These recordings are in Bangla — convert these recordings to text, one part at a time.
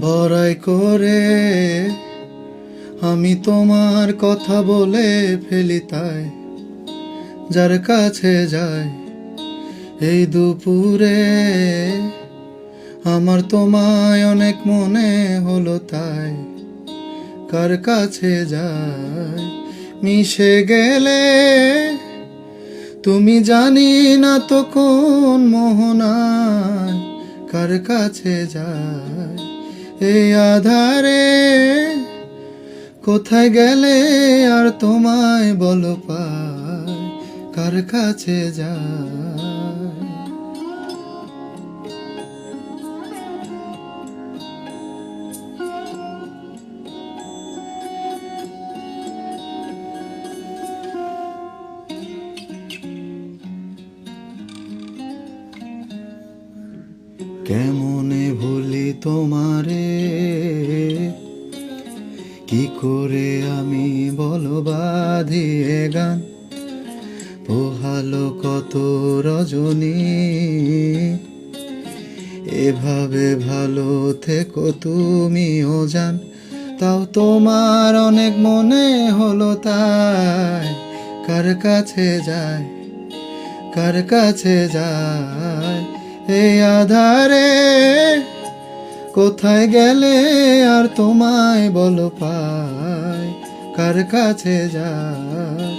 বড়াই করে আমি তোমার কথা বলে ফেলি, তাই যার কাছে যাই এই দুপুরে আমার তোমায় অনেক মনে হলো, তাই কার কাছে যাই মিশে গেলে তুমি জানি না তো কোন মোহনায় কার কাছে যাই এই আধারে কোথায় গেলে আর তোমায় বলো পাই কার কাছে যাই। কেমনে ভুলি তোমারে, কি করে আমি বলো বাঁধিয়ে গান, পোহালো কত রজনী এভাবে ভালো থেকো তুমিও জান, তাও তোমার অনেক মনে হলো, তাই কার কাছে যায় কার কাছে যায় এই আধারে কোথায় গেলে আর তোমায় বলো পাই কার কাছে যায়।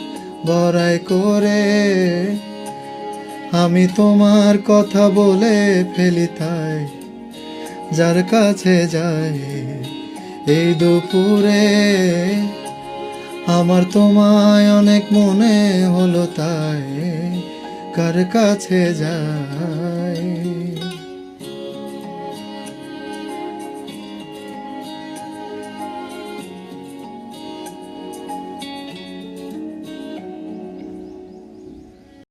বড়াই করে আমি তোমার কথা বলে ফেলি, তাই যার কাছে যাই এই দুপুরে আমার তোমায় অনেক মনে হলো, তাই কার কাছে যাই।